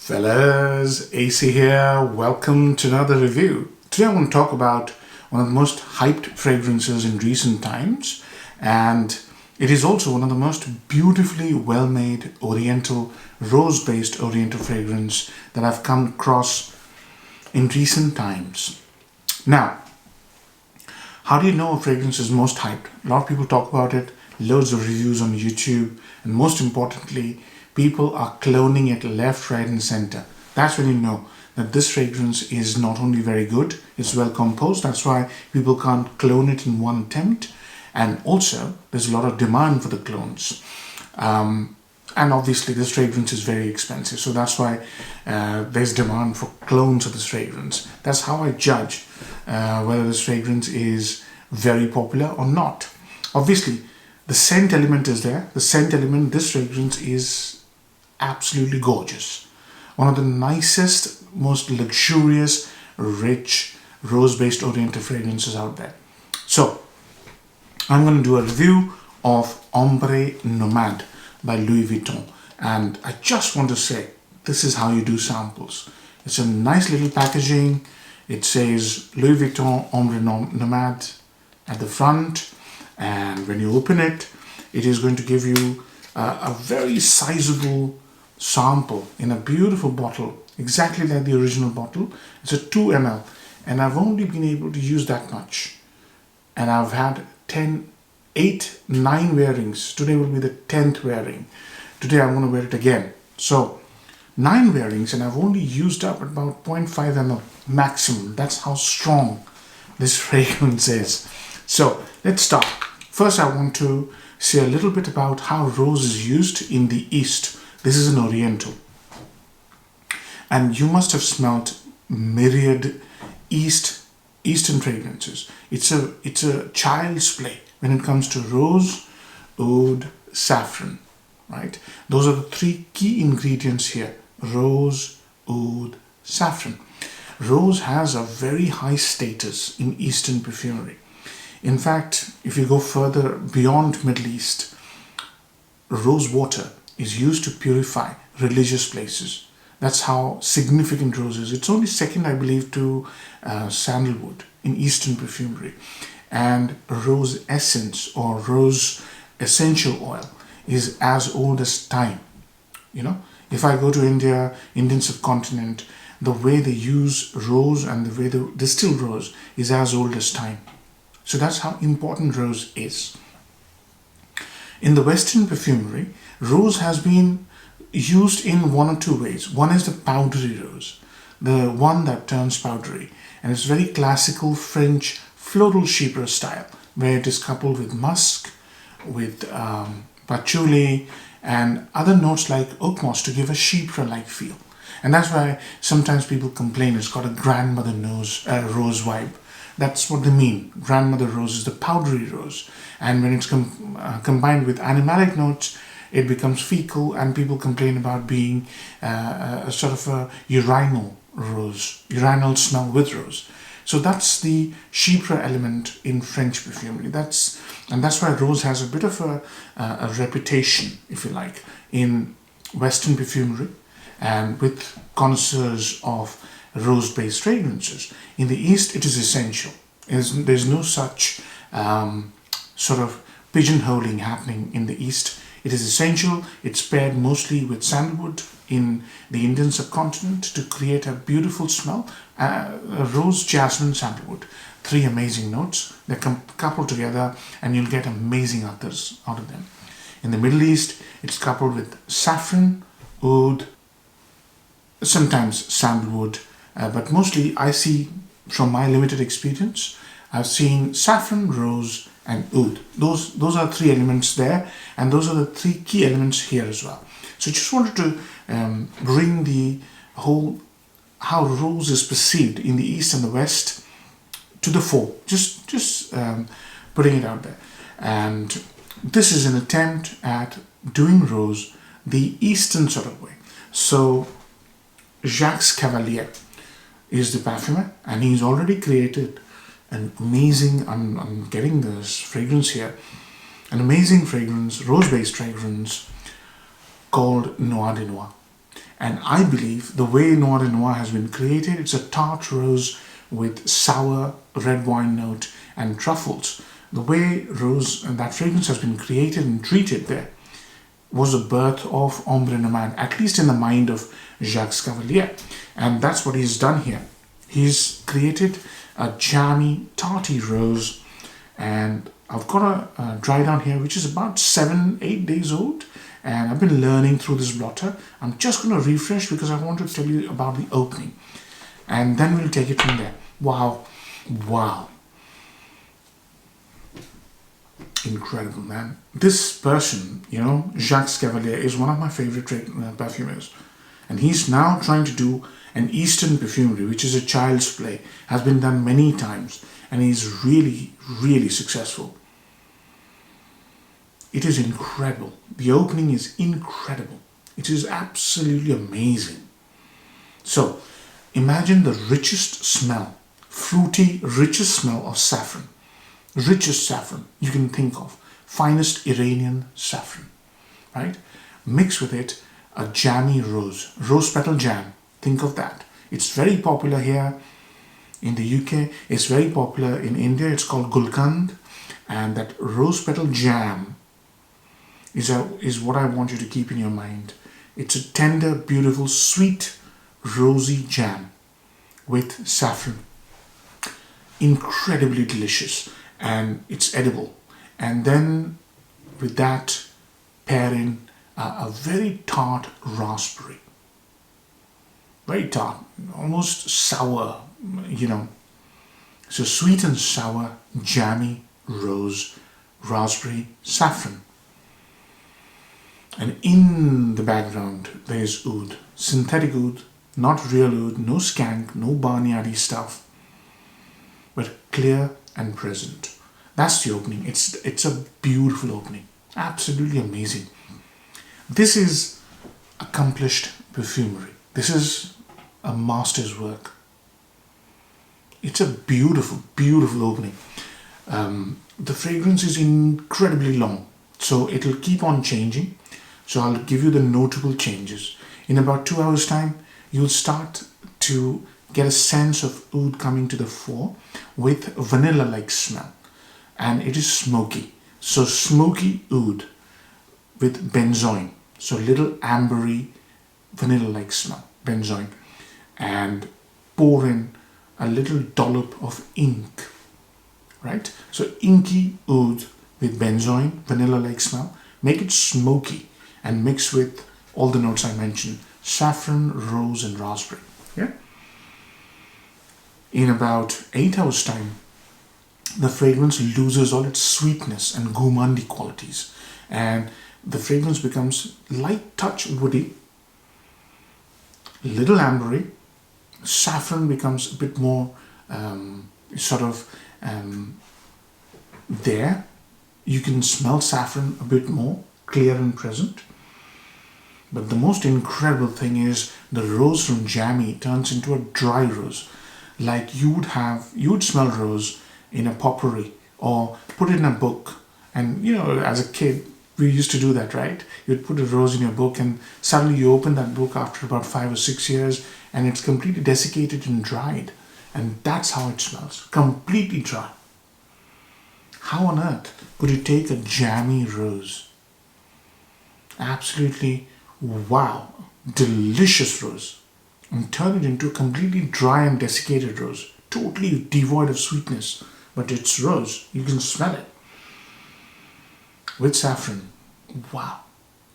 Fellas, AC here. Welcome to another review. Today I want to talk about one of the most hyped fragrances in recent times, and it is also one of the most beautifully well-made oriental, rose-based oriental fragrance that I've come across in recent times. Now, how do you know a fragrance is most hyped? A lot of people talk about it, loads of reviews on YouTube, and most importantly, people are cloning it left, right, and center. That's when you know that this fragrance is not only very good, it's well composed. That's why people can't clone it in one attempt. And also, there's a lot of demand for the clones. And obviously, this fragrance is very expensive. So that's why there's demand for clones of this fragrance. That's how I judge whether this fragrance is very popular or not. Obviously, the scent element is there. The scent element, this fragrance is absolutely gorgeous. One of the nicest, most luxurious, rich, rose-based oriental fragrances out there. So, I'm going to do a review of Ombre Nomade by Louis Vuitton. And I just want to say, this is how you do samples. It's a nice little packaging. It says Louis Vuitton Ombre Nomade at the front. And when you open it, it is going to give you a very sizable sample in a beautiful bottle, exactly like the original bottle. It's a 2 ml, and I've only been able to use that much. And I've had 9 wearings. Today will be the 10th wearing. Today I'm going to wear it again. So 9 wearings, and I've only used up about 0.5 ml maximum. That's how strong this fragrance is. So let's start. First, I want to say a little bit about how rose is used in the East. This is an oriental. And you must have smelt myriad Eastern fragrances. It's a child's play when it comes to rose, oud, saffron, right? Those are the 3 key ingredients here. Rose, oud, saffron. Rose has a very high status in Eastern perfumery. In fact, if you go further beyond Middle East, rose water is used to purify religious places. That's how significant rose is. It's only second, I believe, to sandalwood in Eastern perfumery. And rose essence or rose essential oil is as old as time. You know, if I go to India, Indian subcontinent, the way they use rose and the way they distill rose is as old as time. So that's how important rose is. In the Western perfumery, rose has been used in one or two ways. One is the powdery rose, the one that turns powdery. And it's very classical French floral chypre style, where it is coupled with musk, with patchouli, and other notes like oak moss to give a chypre-like feel. And that's why sometimes people complain it's got a grandmother rose vibe. That's what they mean. Grandmother rose is the powdery rose. And when it's combined with animalic notes, it becomes fecal, and people complain about being a sort of a urinal rose, urinal smell with rose. So that's the chypre element in French perfumery. That's why rose has a bit of a reputation, if you like, in Western perfumery and with connoisseurs of rose-based fragrances. In the East, it is essential. There's no such sort of pigeonholing happening in the East. It is essential. It's paired mostly with sandalwood in the Indian subcontinent to create a beautiful smell. Rose, jasmine, sandalwood. 3 amazing notes. They're coupled together and you'll get amazing others out of them. In the Middle East, it's coupled with saffron, oud, sometimes sandalwood, but mostly I see, from my limited experience, I've seen saffron, rose, and oud. Those are 3 elements there, and those are the 3 key elements here as well. So just wanted to bring the whole how rose is perceived in the East and the West to the fore. Just putting it out there. And this is an attempt at doing rose the Eastern sort of way. So Jacques Cavalier is the perfumer, and he's already created an amazing, I'm getting this fragrance here, an amazing fragrance, rose-based fragrance called Noir de Noir. And I believe the way Noir de Noir has been created, it's a tart rose with sour red wine note and truffles. The way rose and that fragrance has been created and treated there was the birth of Ombre Nomade, at least in the mind of Jacques Cavalier. And that's what he's done here. He's created a jammy, tarty rose, and I've got a dry down here which is about 7-8 days old, and I've been learning through this blotter. I'm just going to refresh because I want to tell you about the opening, and then we'll take it from there. Wow, wow. Incredible, man. This person, Jacques Cavalier, is one of my favorite perfumers. And he's now trying to do an Eastern perfumery, which is a child's play. Has been done many times. And he's really, really successful. It is incredible. The opening is incredible. It is absolutely amazing. So, imagine the richest smell, fruity, richest smell of saffron. Richest saffron you can think of, finest Iranian saffron, right? Mix with it a jammy rose petal jam. Think of that. It's very popular here in the UK. It's very popular in India. It's called Gulkand, and that rose petal jam is what I want you to keep in your mind. It's a tender, beautiful, sweet, rosy jam with saffron. Incredibly delicious. And it's edible. And then with that, pair in a very tart raspberry. Very tart, almost sour, So sweet and sour, jammy, rose, raspberry, saffron. And in the background, there is oud. Synthetic oud, not real oud, no skank, no barnyardy stuff, but clear and present. That's the opening. It's a beautiful opening. Absolutely amazing. This is accomplished perfumery. This is a master's work. It's a beautiful, beautiful opening. The fragrance is incredibly long, so it'll keep on changing. So I'll give you the notable changes. In about 2 hours time, you'll start to get a sense of oud coming to the fore with vanilla-like smell. And it is smoky. So smoky oud with benzoin. So little ambery, vanilla-like smell, benzoin. And pour in a little dollop of ink, right? So inky oud with benzoin, vanilla-like smell. Make it smoky and mix with all the notes I mentioned. Saffron, rose and raspberry. Yeah. In about 8 hours time, the fragrance loses all its sweetness and gourmandy qualities, and the fragrance becomes light touch woody, little ambery. Saffron becomes a bit more there. You can smell saffron a bit more clear and present. But the most incredible thing is the rose from jammy turns into a dry rose, like you would smell rose in a potpourri or put it in a book. And as a kid we used to do that, right? You'd put a rose in your book and suddenly you open that book after about 5 or 6 years and it's completely desiccated and dried, and that's how it smells, completely dry. How on earth could you take a jammy rose, absolutely wow, delicious rose, and turn it into a completely dry and desiccated rose, totally devoid of sweetness, but it's rose, you can smell it, with saffron? Wow,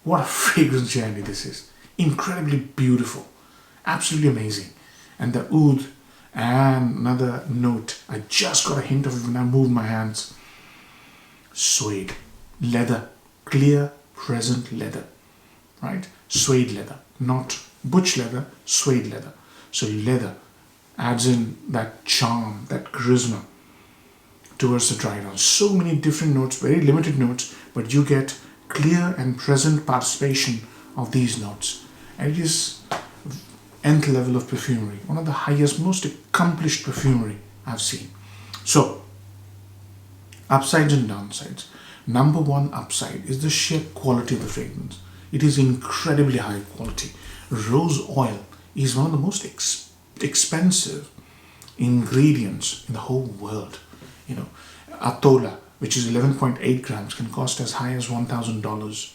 what a fragrance journey this is. Incredibly beautiful, absolutely amazing. And the oud, and another note, I just got a hint of it when I moved my hands. Suede, leather, clear, present leather, right? Suede leather, not butch leather, suede leather. So leather adds in that charm, that charisma towards the dry down. So many different notes, very limited notes, but you get clear and present participation of these notes. And it is nth level of perfumery, one of the highest, most accomplished perfumery I've seen. So, upsides and downsides. Number one upside is the sheer quality of the fragrance. It is incredibly high quality. Rose oil is one of the most expensive ingredients in the whole world. You know, Atola, which is 11.8 grams, can cost as high as $1,000.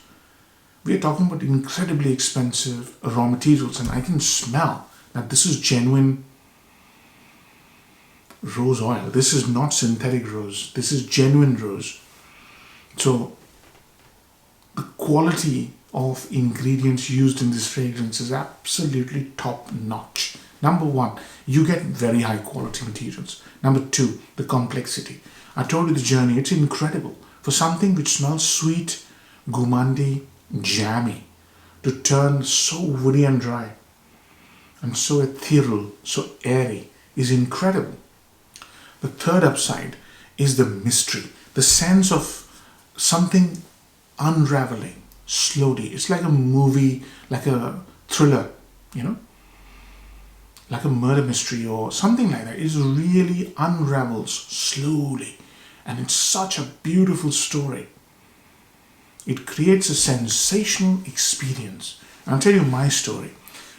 We are talking about incredibly expensive raw materials, and I can smell that this is genuine rose oil. This is not synthetic rose. This is genuine rose. So the quality of ingredients used in this fragrance is absolutely top notch. Number one, you get very high quality materials. Number two, the complexity. I told you the journey, it's incredible. For something which smells sweet, gourmandy, jammy, to turn so woody and dry and so ethereal, so airy, is incredible. The third upside is the mystery, the sense of something unraveling slowly. It's like a movie, like a thriller, you know, like a murder mystery or something like that. It really unravels slowly, and it's such a beautiful story. It creates a sensational experience. I'll tell you my story.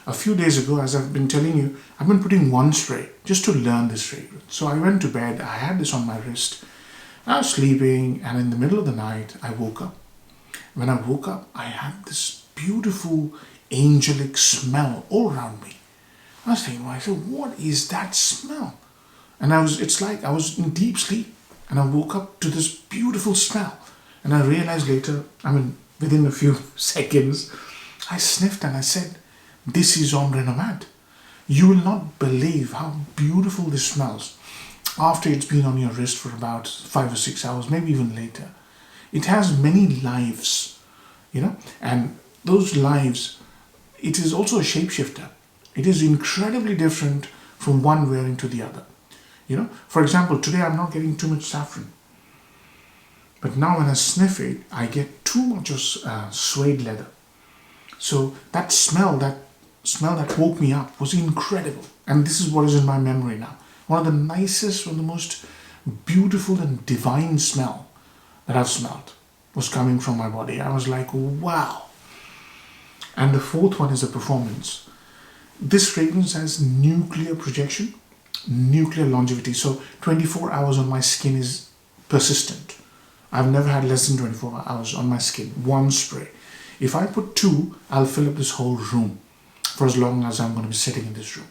A few days ago, as I've been telling you, I've been putting one spray just to learn this fragrance. So I went to bed, I had this on my wrist, I was sleeping, and in the middle of the night, I woke up. When I woke up, I had this beautiful angelic smell all around me. I was thinking, I said, what is that smell? And it's like I was in deep sleep, and I woke up to this beautiful smell. And I realized later, within a few seconds, I sniffed and I said, this is Ombre Nomade. You will not believe how beautiful this smells after it's been on your wrist for about 5 or 6 hours, maybe even later. It has many lives, you know, and those lives, it is also a shapeshifter. It is incredibly different from one wearing to the other. You know, for example, today I'm not getting too much saffron. But now when I sniff it, I get too much of suede leather. So that smell that woke me up was incredible. And this is what is in my memory now. One of the nicest, one of the most beautiful and divine smell that I've smelled was coming from my body. I was like, wow. And the fourth one is the performance. This fragrance has nuclear projection, nuclear longevity. So 24 hours on my skin is persistent. I've never had less than 24 hours on my skin, one spray. If I put two, I'll fill up this whole room for as long as I'm going to be sitting in this room.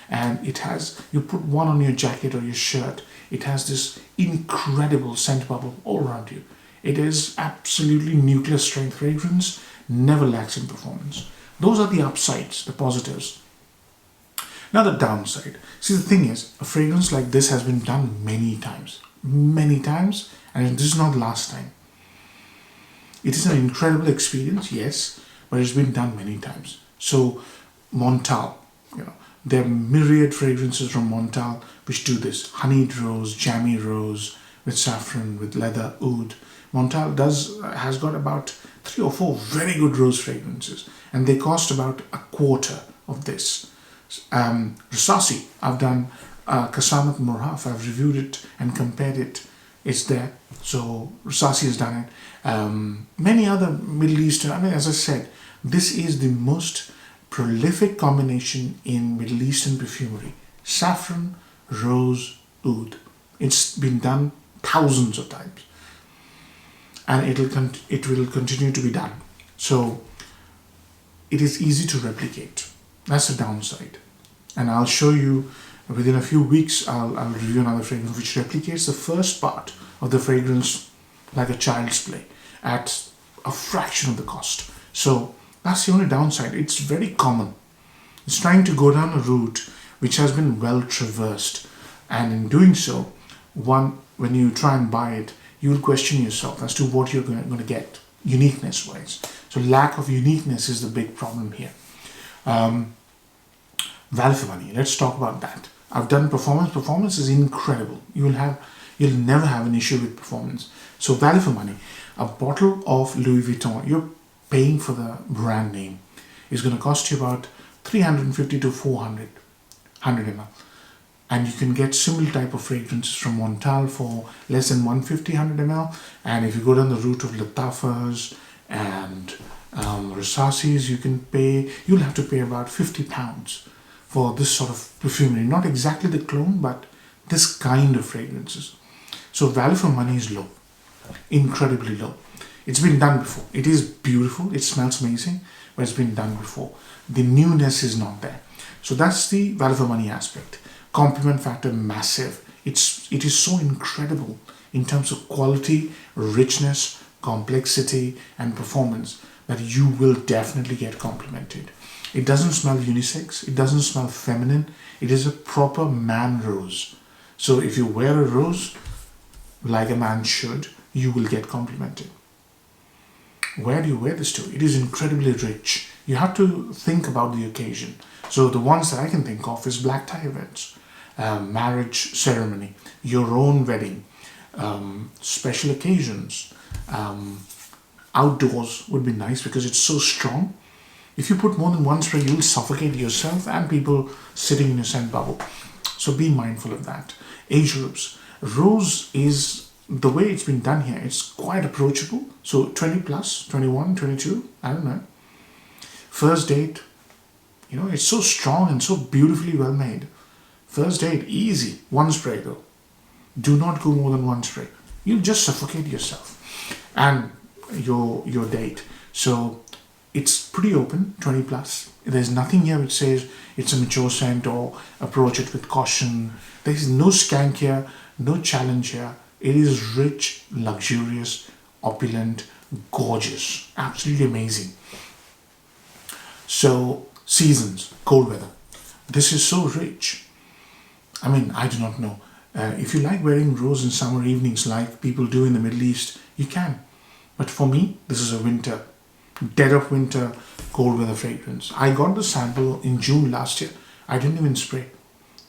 And it has, you put one on your jacket or your shirt, it has this incredible scent bubble all around you. It is absolutely nuclear strength fragrance, never lacks in performance. Those are the upsides, the positives. Now the downside. See, the thing is, a fragrance like this has been done many times, and this is not the last time. It is an incredible experience, yes, but it's been done many times. So Montal, you know, there are myriad fragrances from Montal which do this. Honeyed rose, jammy rose, with saffron, with leather, oud. Montal has got about 3 or 4 very good rose fragrances, and they cost about a quarter of this. Rasasi, I've done Kasamat Morhaf, I've reviewed it and compared it. It's there. So Rasasi has done it. Many other Middle Eastern, as I said, this is the most prolific combination in Middle Eastern perfumery. Saffron, rose, oud. It's been done thousands of times. And it will continue to be done. So it is easy to replicate. That's the downside. And I'll show you within a few weeks, I'll review another fragrance which replicates the first part of the fragrance like a child's play at a fraction of the cost. So that's the only downside. It's very common. It's trying to go down a route which has been well traversed. And in doing so, when you try and buy it, you will question yourself as to what you're going to get, uniqueness-wise. So lack of uniqueness is the big problem here. Value for money. Let's talk about that. I've done performance. Performance is incredible. You'll never have an issue with performance. So value for money. A bottle of Louis Vuitton, you're paying for the brand name, is going to cost you about 350 to 400 ml. And you can get similar type of fragrances from Montal for less than 150 ml. And if you go down the route of Latafas and Rosacées, you'll have to pay about £50 for this sort of perfumery. Not exactly the clone, but this kind of fragrances. So value for money is low, incredibly low. It's been done before. It is beautiful. It smells amazing, but it's been done before. The newness is not there. So that's the value for money aspect. Compliment factor, massive. It is so incredible in terms of quality, richness, complexity, and performance that you will definitely get complimented. It doesn't smell unisex. It doesn't smell feminine. It is a proper man rose. So if you wear a rose like a man should, you will get complimented. Where do you wear this to? It is incredibly rich. You have to think about the occasion. So the ones that I can think of is black tie events, marriage ceremony, your own wedding, special occasions, outdoors would be nice because it's so strong. If you put more than one spray, you'll suffocate yourself and people sitting in your scent bubble. So be mindful of that. Age groups. Rose is, the way it's been done here, it's quite approachable. So 20 plus, 21, 22, I don't know. First date, it's so strong and so beautifully well made. First date, easy. One spray though. Do not go more than one spray. You'll just suffocate yourself and your date. So it's pretty open, 20 plus. There's nothing here which says it's a mature scent or approach it with caution. There is no skank here, no challenge here. It is rich, luxurious, opulent, gorgeous, absolutely amazing. So seasons, cold weather. This is so rich. I mean, I do not know. If you like wearing rose in summer evenings like people do in the Middle East, you can. But for me, this is a winter, dead of winter, cold weather fragrance. I got the sample in June last year. I didn't even spray.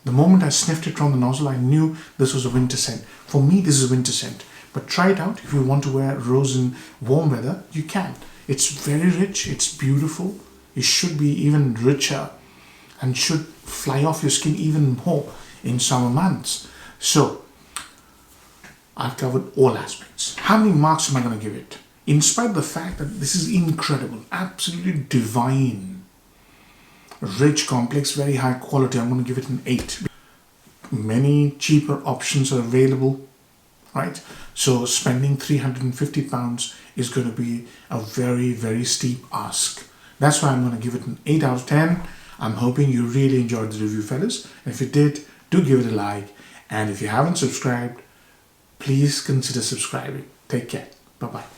The moment I sniffed it from the nozzle, I knew this was a winter scent. For me, this is a winter scent. But try it out. If you want to wear rose in warm weather, you can. It's very rich. It's beautiful. It should be even richer and should fly off your skin even more in summer months. So, I've covered all aspects. How many marks am I going to give it? In spite of the fact that this is incredible, absolutely divine, rich, complex, very high quality, I'm going to give it an 8. Many cheaper options are available, right? So spending £350 is going to be a very, very steep ask. That's why I'm going to give it an 8 out of 10. I'm hoping you really enjoyed the review, fellas. And if you did, do give it a like. And if you haven't subscribed, please consider subscribing. Take care. Bye-bye.